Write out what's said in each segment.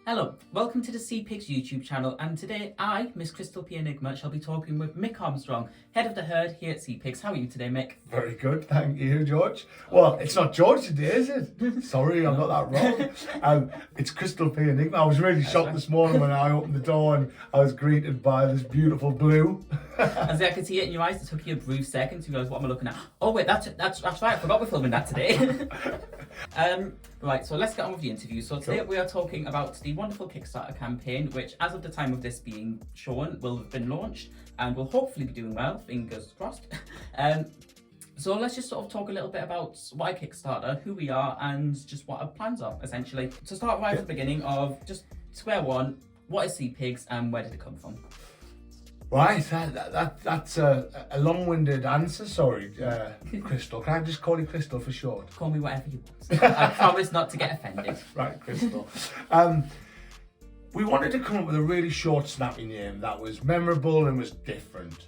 Hello, welcome to the SeaPigs YouTube channel, and today I, Miss Crystal P Enigma, shall be talking with Mick Armstrong, head of the herd here at SeaPigs. How are you today, Mick? Very good, thank you, George. Well, it's not George today, is it? Sorry, I got that wrong. It's Crystal P Enigma. I was really shocked this morning when I opened the door and I was greeted by this beautiful blue. As I could see it in your eyes, it took you a brief second to realize what am I looking at. Oh wait, that's right, I forgot we're filming that today. Right, so let's get on with the interview. So today we are talking about the wonderful Kickstarter campaign, which as of the time of this being shown will have been launched and will hopefully be doing well, fingers crossed. So let's just sort of talk a little bit about why Kickstarter, who we are, and just what our plans are, essentially. To start right at the beginning of just square one, what is SeaPigs and where did it come from? Right, that's a long-winded answer, sorry, Crystal. Can I just call you Crystal for short? Call me whatever you want. I promise not to get offended. Right, Crystal. We wanted to come up with a really short, snappy name that was memorable and was different.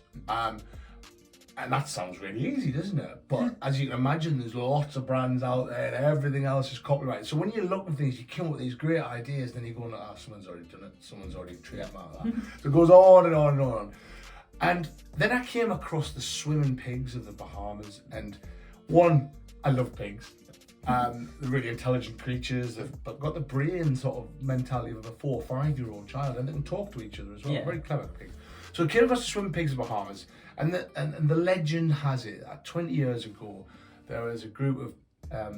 And that sounds really easy, doesn't it? But as you can imagine, there's lots of brands out there and everything else is copyrighted. So when you look at things, you come up with these great ideas, then you go, oh, someone's already done it. Someone's already trademarked that. So it goes on and on and on. And then I came across the swimming pigs of the Bahamas. And one, I love pigs. They're really intelligent creatures. They've got the brain sort of mentality of a 4 or 5 year old child, and they can talk to each other as well. Yeah. Very clever pigs. So I came across the swimming pigs of the Bahamas, and the legend has it that 20 years ago there was a group of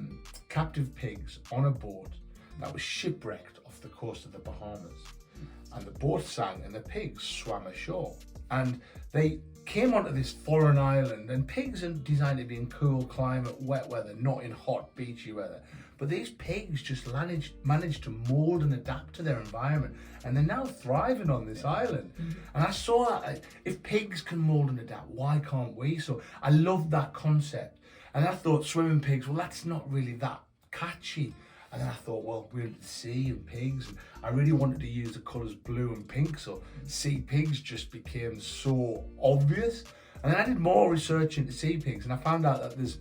captive pigs on a boat that was shipwrecked off the coast of the Bahamas, and the boat sank and the pigs swam ashore, and they came onto this foreign island, and pigs are designed to be in cool climate, wet weather, not in hot beachy weather. But these pigs just managed to mould and adapt to their environment, and they're now thriving on this island. And I saw that, if pigs can mould and adapt, why can't we? So I loved that concept. And I thought swimming pigs, well, that's not really that catchy. And then I thought, well, we're in the sea and pigs, and I really wanted to use the colours blue and pink, so SeaPigs just became so obvious. And then I did more research into SeaPigs, and I found out that there's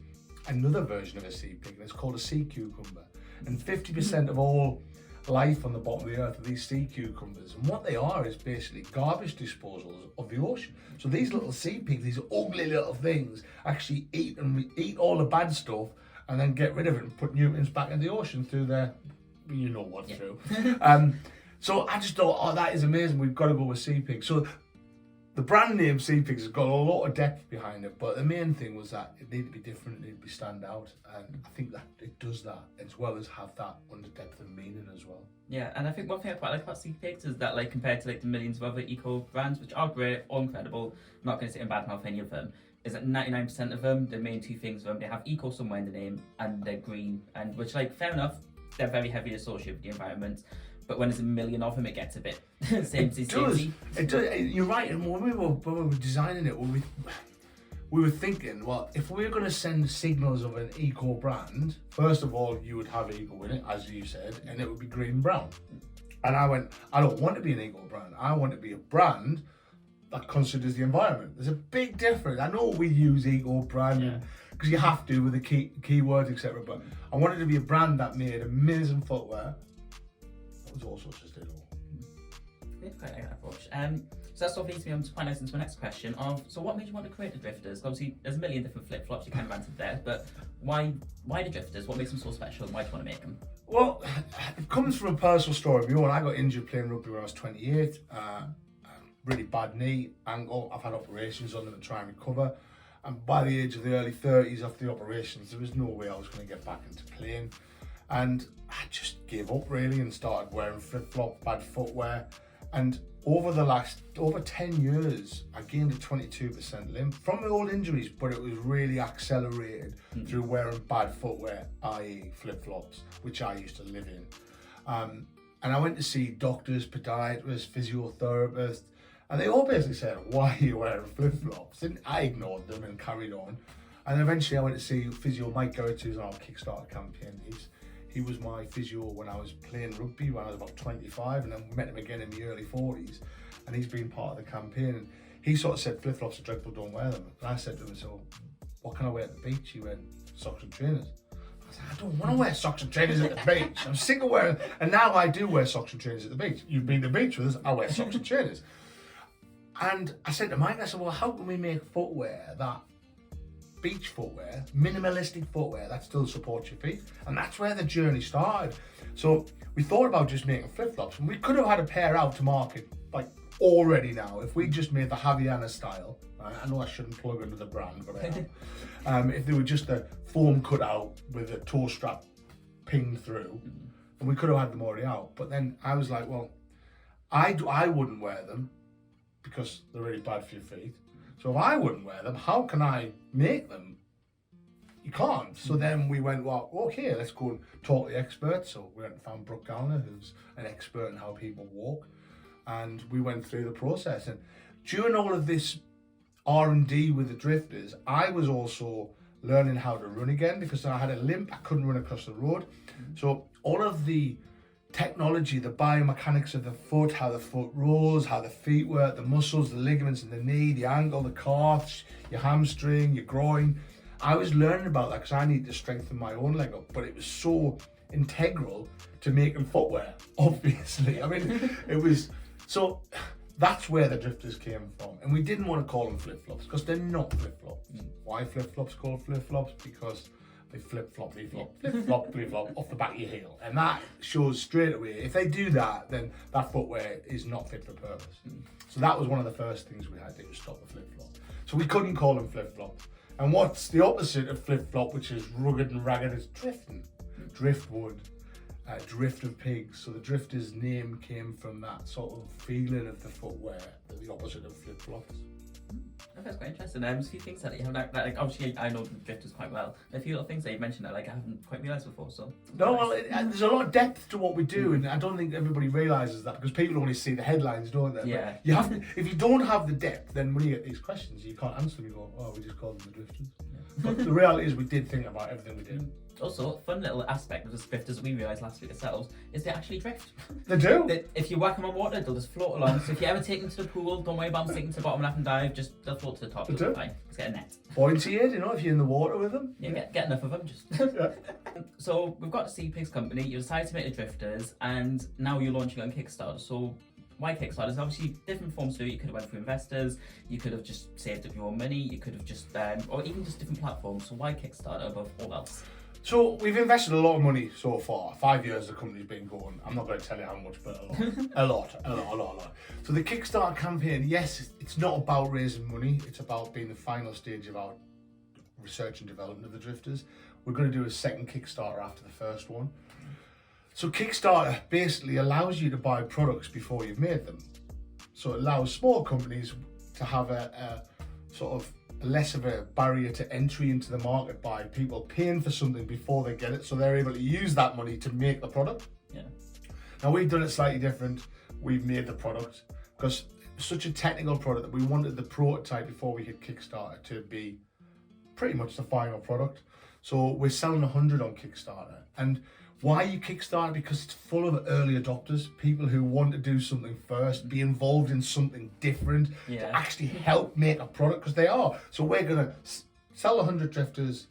another version of a sea pig, and it's called a sea cucumber. And 50% of all life on the bottom of the earth are these sea cucumbers. And what they are is basically garbage disposals of the ocean. So these little sea pigs, these ugly little things, actually eat all the bad stuff and then get rid of it and put nutrients back in the ocean through their, you know what, through. So I just thought, oh, that is amazing. We've got to go with SeaPigs. So the brand name SeaPigs has got a lot of depth behind it, but the main thing was that it needed to be different, it needed to be stand out, and I think that it does that, as well as have that under depth of meaning as well. Yeah, and I think one thing I quite like about SeaPigs is that, like, compared to like the millions of other eco brands, which are great, all incredible, I'm not going to sit and badmouth any of them, is that 99% of them, the main two things of them, they have eco somewhere in the name, and they're green, and which, like, fair enough, they're very heavily associated with the environment. But when there's a million of them, it gets a bit samey. It does. You're right. And when we were designing it, we were thinking, well, if we're going to send signals of an eco brand, first of all, you would have eco in it, as you said, and it would be green brown. And I went, I don't want to be an eco brand. I want to be a brand that considers the environment. There's a big difference. I know we use eco brand because you have to with the keywords, etc. But I wanted to be a brand that made amazing footwear. Was also sustainable. Quite like that approach. So that sort of leads me on to quite nice into my next question of, so what made you want to create the Drifters? Obviously there's a million different flip-flops, you kind of answered there, but why the Drifters? What makes them so special and why do you want to make them? Well, it comes from a personal story of my own. I got injured playing rugby when I was 28, really bad knee, ankle. I've had operations on them to try and recover, and by the age of the early 30s after the operations, there was no way I was going to get back into playing. And I just gave up really and started wearing flip-flop, bad footwear. And over 10 years, I gained a 22% limb from my old injuries, but it was really accelerated through wearing bad footwear, i.e. flip-flops, which I used to live in. And I went to see doctors, podiatrists, physiotherapists, and they all basically said, why are you wearing flip-flops? And I ignored them and carried on. And eventually I went to see physio Mike, who's on our Kickstarter campaign. He was my physio when I was playing rugby when I was about 25, and then we met him again in the early 40s, and he's been part of the campaign. And he sort of said, flip-flops are dreadful, don't wear them. And I said to him, so what can I wear at the beach? He went, socks and trainers. I I don't want to wear socks and trainers at the beach. I'm sick of wearing, and now I do wear socks and trainers at the beach. You've been to the beach with us, I wear socks and trainers. And I said to Mike, I said, well, how can we make footwear that beach footwear, minimalistic footwear that still supports your feet? And that's where the journey started. So we thought about just making flip-flops, and we could have had a pair out to market like already now if we just made the Havaiana style. Right? I know I shouldn't plug under the brand, but I am. If they were just a foam cut out with a toe strap pinged through, and we could have had them already out. But then I was like, well, I wouldn't wear them because they're really bad for your feet. So if I wouldn't wear them, how can I make them? You can't. So then we went, well, okay, let's go and talk to the experts. So we went and found Brooke Gallner, who's an expert in how people walk. And we went through the process. And during all of this R&D with the drifters, I was also learning how to run again because I had a limp. I couldn't run across the road. So all of the technology, the biomechanics of the foot, how the foot rolls, how the feet work, the muscles, the ligaments in the knee, the ankle, the calves, your hamstring, your groin. I was learning about that because I need to strengthen my own leg up, but it was so integral to making footwear, obviously. I mean, it was, so that's where the drifters came from. And we didn't want to call them flip-flops because they're not flip-flops. Why flip-flops called flip-flops? Because they flip-flop, flip-flop, flip-flop off the back of your heel. And that shows straight away, if they do that, then that footwear is not fit for purpose. So that was one of the first things we had to do, stop the flip-flop. So we couldn't call them flip-flops. And what's the opposite of flip-flop, which is rugged and ragged, is drifting. Driftwood, drift of pigs. So the drifters' name came from that sort of feeling of the footwear, the opposite of flip-flops. That's quite interesting. A few things that you have, like obviously I know the drifters quite well. A few little things that you mentioned that like I haven't quite realised before. So no, well, there's a lot of depth to what we do, and I don't think everybody realises that because people only see the headlines, don't they? Yeah. But you have to, if you don't have the depth, then when you get these questions, you can't answer them. You go, oh, we just called them the drifters. Yeah. But the reality is, we did think about everything we did. Also, fun little aspect of the drifters we realised last week ourselves is they actually drift. They do. If you whack them on water, they'll just float along. So if you ever take them to the pool, don't worry about them sinking to the bottom and have them dive. Just they'll float to the top. You'll be fine. Just get a net. Buoyancy aid, you know, if you're in the water with them. Yeah, get enough of them. Just. So we've got the SeaPigs company. You decided to make the drifters, and now you're launching on Kickstarter. So why Kickstarter? There's obviously different forms to do. You could have went through investors. You could have just saved up your own money. You could have just, or even just different platforms. So why Kickstarter above all else? So we've invested a lot of money so far. 5 years the company's been going. I'm not going to tell you how much, but a lot. So the Kickstarter campaign, yes, it's not about raising money. It's about being the final stage of our research and development of the drifters. We're going to do a second Kickstarter after the first one. So Kickstarter basically allows you to buy products before you've made them. So it allows small companies to have a sort of less of a barrier to entry into the market by people paying for something before they get it, so they're able to use that money to make the product. Yeah. Now we've done it slightly different. We've made the product because it's such a technical product that we wanted the prototype before we hit Kickstarter to be pretty much the final product. So we're selling 100 on Kickstarter. And why you Kickstarter? Because it's full of early adopters, people who want to do something first, be involved in something different, to actually help make a product, because they are. So we're going to sell 100 drifters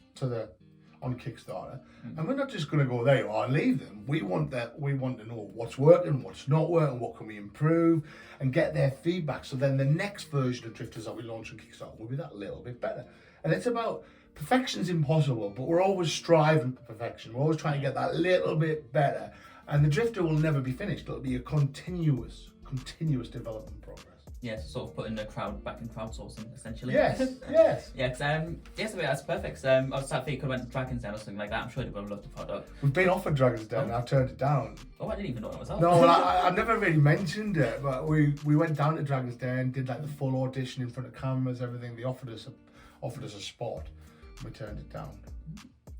on Kickstarter, and we're not just going to go, there you are, and leave them. We want to know what's working, what's not working, what can we improve, and get their feedback. So then the next version of drifters that we launch on Kickstarter will be that little bit better. And it's about, perfection's impossible, but we're always striving for perfection. We're always trying to get that little bit better. And the drifter will never be finished. It'll be a continuous development progress. Yeah, so sort of putting the crowd back in crowdsourcing, essentially. Yes. Yeah, because that's perfect. I was sad that you could have went to Dragon's Den or something like that. I'm sure they would have loved the product. We've been offered Dragon's Den, and I turned it down. Oh, I didn't even know that was on. No, well, I've never really mentioned it, but we went down to Dragon's Den, did like the full audition in front of cameras, everything. They offered us a spot. We turned it down.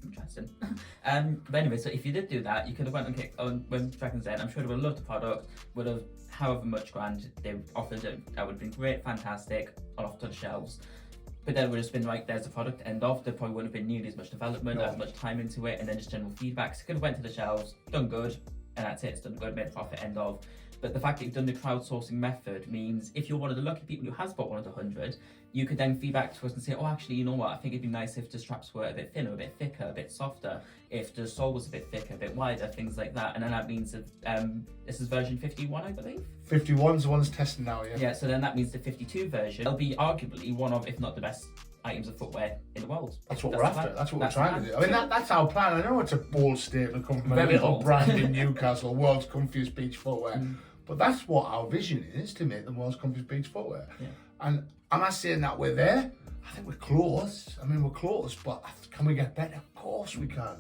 Interesting. But anyway, so if you did do that, you could have went on Dragon's Den. I'm sure they would have loved the product, would have however much grand they offered it. That would have been great, fantastic, off to the shelves. But then it would have just been like, there's the product, end of. There probably wouldn't have been nearly as much development, as much time into it, and then just general feedback. So it could have went to the shelves, done good, and that's it. It's done good, made a profit, end of. But the fact that you've done the crowdsourcing method means if you're one of the lucky people who has bought one of the 100, you could then feedback to us and say, oh, actually, you know what? I think it'd be nice if the straps were a bit thinner, a bit thicker, a bit softer. If the sole was a bit thicker, a bit wider, things like that. And then that means that this is version 51, I believe. 51's the one's testing now, yeah. Yeah, so then that means the 52 version will be arguably one of, if not the best items of footwear in the world. That's what we're after. That's what we're trying to do. I mean, that's our plan. I know it's a bold statement coming from a little brand in Newcastle, world's comfiest beach footwear. But that's what our vision is, to make the world's comfiest beach footwear. Yeah. And am I saying that we're there? I think we're close. I mean, we're close, but can we get better? Of course we can.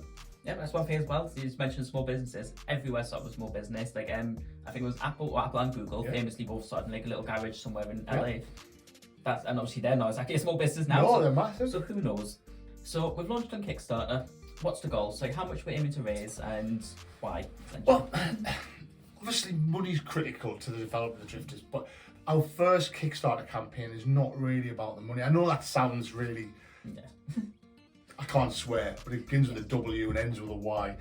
Yeah, that's one thing as well. So you just mentioned small businesses. Everywhere started with small business. Like I think it was Apple and Google famously both started like a little garage somewhere in LA. And obviously they're not exactly a small business now. No, they're massive. So who knows? So we've launched on Kickstarter. What's the goal? So how much we're aiming to raise and why? Well, obviously money's critical to the development of the Drifters, but our first Kickstarter campaign is not really about the money. I know that sounds really... I can't swear, but it begins with a W and ends with a Y.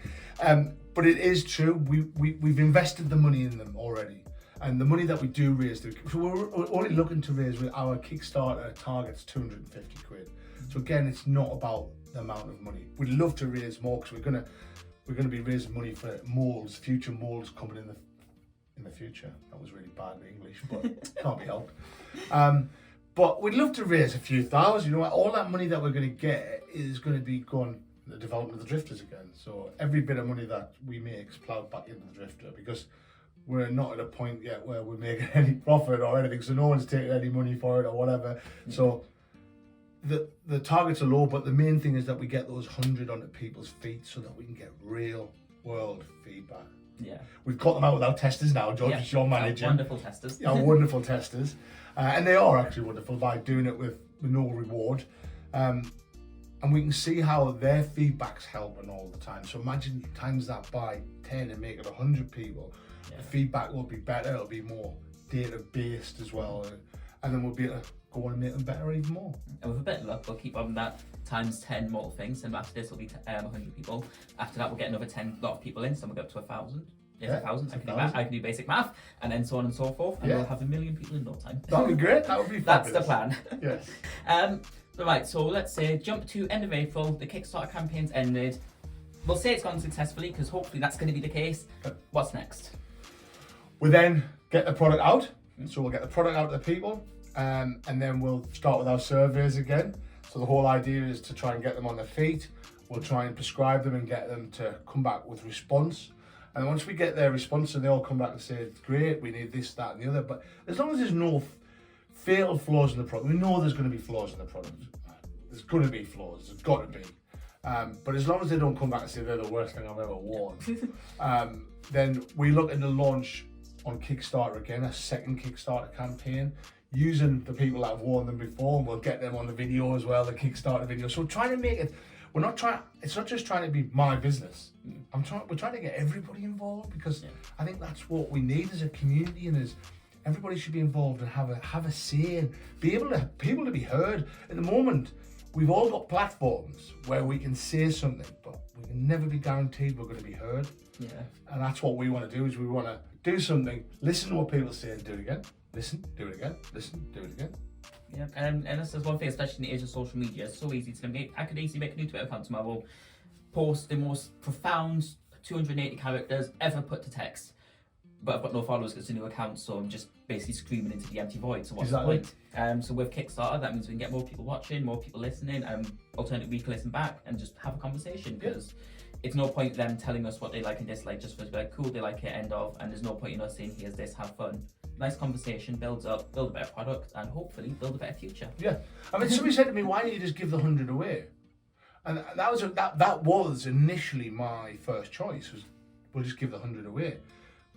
But it is true. We've invested the money in them already. And the money that we do raise, so we're only looking to raise with our Kickstarter target's 250 quid. So again, it's not about the amount of money. We'd love to raise more because we're gonna be raising money for molds, future molds coming in the future. That was really bad English, but can't be helped. But we'd love to raise a few thousand. You know, all that money that we're going to get is going to be going to the development of the Drifters again. So every bit of money that we make is ploughed back into the Drifter, because we're not at a point yet where we're making any profit or anything. So no one's taking any money for it or whatever. So the targets are low, but the main thing is that we get those 100 onto people's feet so that we can get real world feedback. Yeah, we've got them out with our testers now, George. It's your manager. Wonderful testers. Our wonderful testers, and they are actually wonderful by doing it with no reward, and we can see how their feedback's helping all the time. So imagine times that by 10 and make it 100 people. The feedback will be better. It'll be more data based as well, and then we'll be able to go on and make them better even more. And with a bit of luck, we'll keep on that times 10 more things, and after this will be 100 people. After that, we'll get another 10 lot of people in, so we'll go up to 1,000. Yeah, 1,000. I can do basic math, and then so on and so forth, and we'll have 1 million people in no time. That'd be great. That would be fabulous. That's the plan. Yes. Right, so let's say jump to end of April. The Kickstarter campaign's ended. We'll say it's gone successfully, because hopefully that's going to be the case. What's next? We then get the product out. So we'll get the product out to the people, and then we'll start with our surveys again. So the whole idea is to try and get them on their feet. We'll try and prescribe them and get them to come back with response. And once we get their response and they all come back and say, great, we need this, that and the other. But as long as there's no fatal flaws in the product, we know there's going to be flaws in the product. There's going to be flaws, there's got to be. But as long as they don't come back and say they're the worst thing I've ever worn, then we look at the launch on Kickstarter again, a second Kickstarter campaign, using the people that have worn them before, and we'll get them on the video as well, the Kickstarter video. So we're trying to make it, it's not just trying to be my business. We're trying to get everybody involved, because I think that's what we need as a community, and as everybody should be involved and have a say and be able to be heard. At the moment, we've all got platforms where we can say something, but we can never be guaranteed we're going to be heard. Yeah. And that's what we want to do, is we want to do something, listen to what people say and do it again. Listen, do it again, listen, do it again. Yeah, and this is one thing, especially in the age of social media, it's so easy to make. I could easily make a new Twitter account tomorrow, post the most profound 280 characters ever put to text, but I've got no followers because it's a new account, so I'm just basically screaming into the empty void. So what's the point? So with Kickstarter, that means we can get more people watching, more people listening, and alternatively we can listen back and just have a conversation, because it's no point them telling us what they like and dislike just for us to be like, cool, they like it, end of, and there's no point in us saying, here's this, have fun. Nice conversation, builds up, build a better product, and hopefully build a better future. Yeah, I mean, somebody said to me, why don't you just give the 100 away? And that was initially my first choice, was we'll just give the 100 away.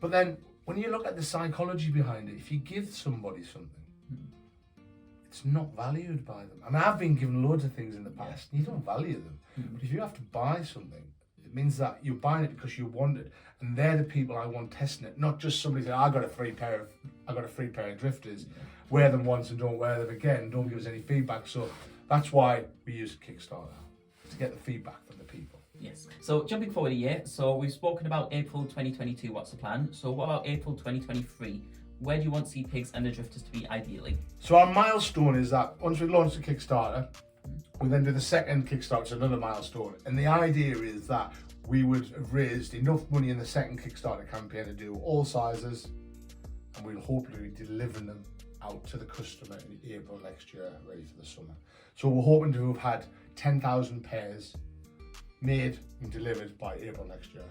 But then when you look at the psychology behind it, if you give somebody something, it's not valued by them. I mean, I've been given loads of things in the past, and you don't value them. But if you have to buy something, it means that you're buying it because you want it, and they're the people I want testing it, not just somebody saying, I got a free pair of Drifters, wear them once and don't wear them again, don't give us any feedback. So that's why we use Kickstarter, to get the feedback from the people. Yes. So jumping forward a year, so we've spoken about April 2022, what's the plan? So what about April 2023? where do you want SeaPigs and the Drifters to be ideally? So our milestone is that once we launch the Kickstarter, we then do the second Kickstarter, it's another milestone. And the idea is that we would have raised enough money in the second Kickstarter campaign to do all sizes, and we'll hopefully be delivering them out to the customer in April next year, ready for the summer. So we're hoping to have had 10,000 pairs made and delivered by April next year.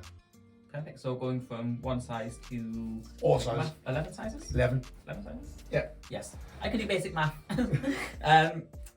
Perfect. So going from one size to all sizes. 11 sizes? 11. 11 sizes? Yeah. Yes. I can do basic math.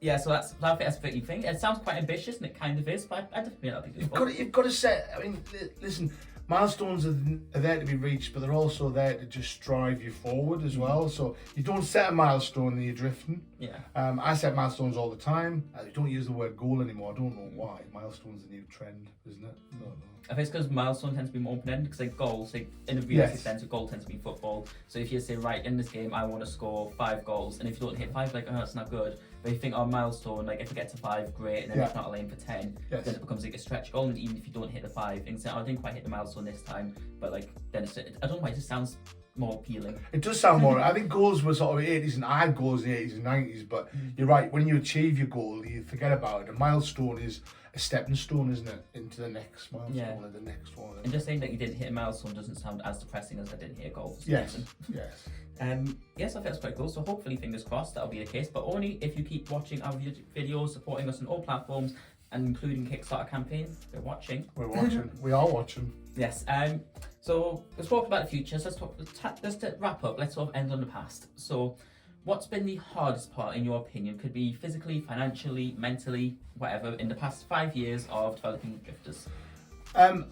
Yeah, so that's a pretty thing. It sounds quite ambitious, and it kind of is, but I definitely that'll be doable. You've got to set, I mean, listen, milestones are there to be reached, but they're also there to just drive you forward as well. So you don't set a milestone and you're drifting. Yeah. I set milestones all the time. I don't use the word goal anymore. I don't know why. Milestone's the new trend, isn't it? No. I think it's because milestone tends to be more open-ended, because like goals, like in a realistic sense, a goal tends to be football. So if you say, right, in this game, I want to score 5 goals, and if you don't hit 5, like, oh, that's not good. But if you think, oh, milestone, like if I get to 5, great, and then if not, I'll aim for 10, then it becomes like a stretch goal, and even if you don't hit the 5, and say, oh, I didn't quite hit the milestone this time, but like, then it's, I don't know why, it just sounds more appealing. It does sound more, I think goals were sort of 80s, and I had goals in the 80s and 90s, but you're right, when you achieve your goal, you forget about it. A milestone is a stepping stone, isn't it, into the next milestone and the next one. And just saying that you didn't hit a milestone doesn't sound as depressing as I didn't hit a goal. Yes. Yes, I think that's quite cool. So hopefully, fingers crossed, that'll be the case. But only if you keep watching our videos, supporting us on all platforms, and including Kickstarter campaign. We're watching. We are watching. Yes. So let's talk about the future. So let's to wrap up. Let's sort of end on the past. So, what's been the hardest part, in your opinion? Could be physically, financially, mentally, whatever, in the past 5 years of developing Drifters?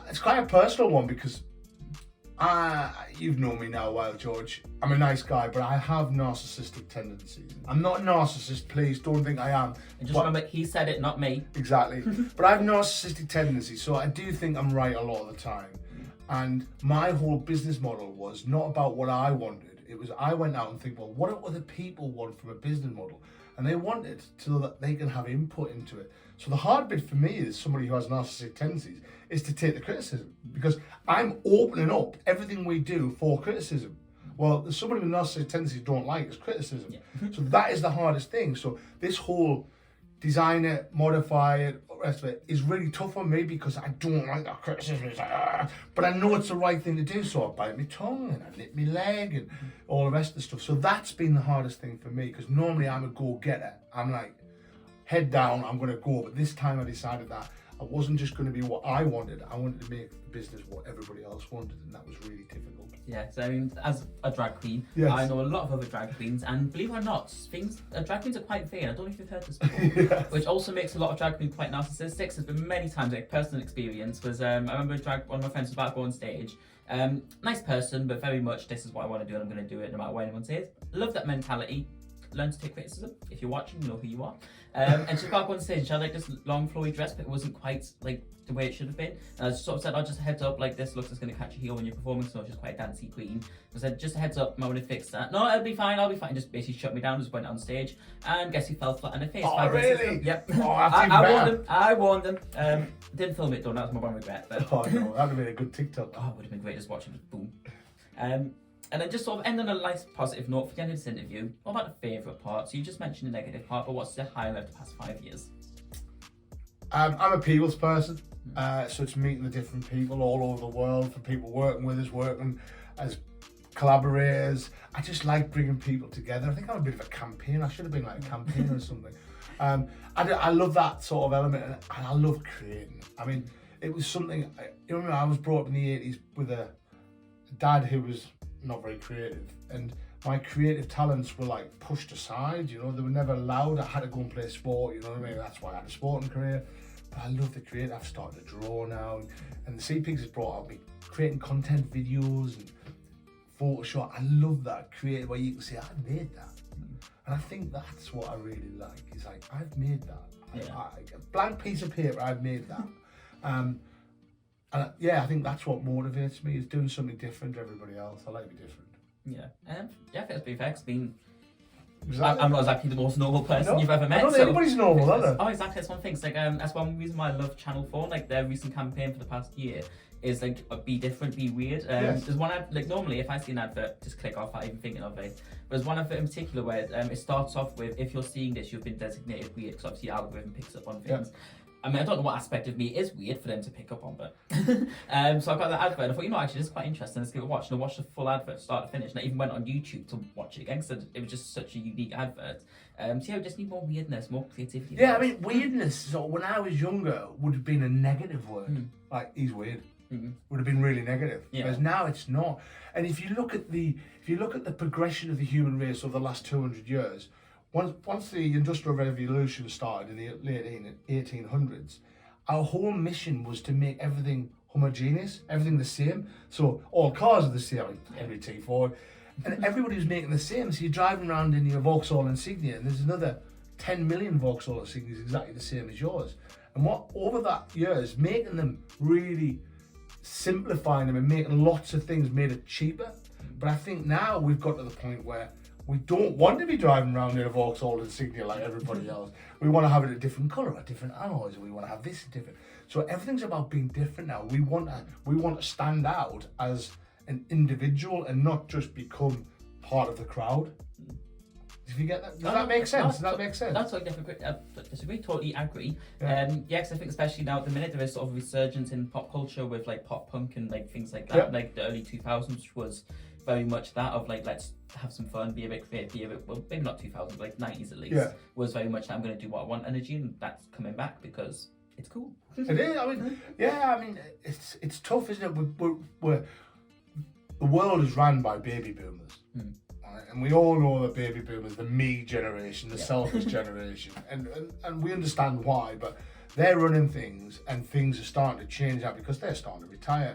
It's quite a personal one because you've known me now a while, George. I'm a nice guy, but I have narcissistic tendencies. I'm not a narcissist, please don't think I am. And just remember, he said it, not me. Exactly. But I have narcissistic tendencies, so I do think I'm right a lot of the time. And my whole business model was not about what I wanted. It was, I went out and think, well, what do other people want from a business model? And they want it so that they can have input into it. So the hard bit for me as somebody who has narcissistic tendencies is to take the criticism, because I'm opening up everything we do for criticism. Well, there's somebody with narcissistic tendencies don't like is criticism. Yeah. So that is the hardest thing. So this whole design it, modify it, rest of it is really tough on me because I don't like that criticism. It's like, but I know it's the right thing to do, so I bite my tongue and I nip my leg and all the rest of the stuff. So that's been the hardest thing for me, because normally I'm a go-getter. I'm like, head down, I'm going to go. But this time I decided that I wasn't just going to be what I wanted. I wanted to make the business what everybody else wanted, and that was really difficult. Yeah, so I mean, as a drag queen, I know a lot of other drag queens, and believe it or not, drag queens are quite vain. I don't know if you've heard this before, which also makes a lot of drag queens quite narcissistic. There's been many times, like personal experience, was I remember one of my friends was about to go on stage. Nice person, but very much, this is what I want to do, and I'm going to do it no matter what anyone says. Love that mentality. Learn to take criticism. If you're watching, you know who you are. And she's got on stage. She had like this long flowy dress, but it wasn't quite like the way it should have been. And I just sort of said, "Oh, just a heads up, like this looks is going to catch a heel when you're performing." So she's quite a dancey queen. I said, "Just a heads up, I want to fix that." "No, I'll be fine. I'll be fine." Just basically shut me down. Just went on stage, and guess he fell flat on her face. Oh, really? Yep. Oh, I warned them. Didn't film it though. That was my one regret. But oh no, that would have been a good TikTok. Oh, it would have been great just watching it. Boom. And then just sort of end on a nice positive note for the end of this interview. What about the favourite part? So you just mentioned the negative part, but what's the highlight of the past 5 years? I'm a people's person, so it's meeting the different people all over the world, from people working with us, working as collaborators. I just like bringing people together. I think I'm a bit of a campaigner. I should have been like a campaigner or something. I love that sort of element, and I love creating. I mean, it was something, you remember I was brought up in the 80s with a dad who was not very creative, and my creative talents were like pushed aside, you know, they were never allowed. I had to go and play sport, you know what I mean? That's why I had a sporting career. But I love the creative. I've started to draw now, and the SeaPigs has brought out me creating content videos and Photoshop. I love that creative where you can say, I made that. And I think that's what I really like. It's like, I've made that. A blank piece of paper, I've made that. And I think that's what motivates me, is doing something different to everybody else. I like to be different. Yeah, I think it's pretty fair. I mean, exactly. I'm not exactly the most normal person you've ever met. I don't think anybody's normal, are they? Oh, exactly. That's one thing. It's like, that's one reason why I love Channel 4. Like their recent campaign for the past year is like be different, be weird. Yes. There's one like normally if I see an advert, just click off without even thinking of it. But there's one advert in particular where it starts off with, if you're seeing this, you've been designated weird, because obviously the algorithm picks up on things. I mean, I don't know what aspect of me is weird for them to pick up on, but so I got that advert. I thought, actually, this is quite interesting. Let's give it a watch. And I watched the full advert, start to finish. And I even went on YouTube to watch it again, because it was just such a unique advert. So yeah, we just need more weirdness, more creativity. Yeah, I mean, weirdness. So when I was younger, would have been a negative word. Like, he's weird. Would have been really negative. Whereas now it's not. And if you look at the progression of the human race over the last 200 years. Once the Industrial Revolution started in the late 1800s, our whole mission was to make everything homogeneous, everything the same. So all cars are the same, like Henry T. Ford, and everybody was making the same. So you're driving around in your Vauxhall Insignia, and there's another 10 million Vauxhall Insignias exactly the same as yours. And what over that years, making them really simplifying them and making lots of things made it cheaper. But I think now we've got to the point where we don't want to be driving around in a Vauxhall Insignia like everybody else. We want to have it a different colour, a different alloys, and we want to have this different. So everything's about being different now. We want to stand out as an individual and not just become part of the crowd. If you get that, does that make sense? Does that make sense? That's like disagree. Totally agree. Yeah, because I think especially now at the minute there is sort of resurgence in pop culture with like pop punk and like things like that. Like the early 2000s, which was very much that of like, let's have some fun, be a bit creative, be a bit, well, maybe not 2000s, like 90s at least, was very much I'm going to do what I want energy, and that's coming back because it's cool. It is. I mean, I mean, it's tough, isn't it? We're the world is run by baby boomers. Right? And we all know the baby boomers, the me generation, the selfish generation, and we understand why, but they're running things, and things are starting to change out because they're starting to retire.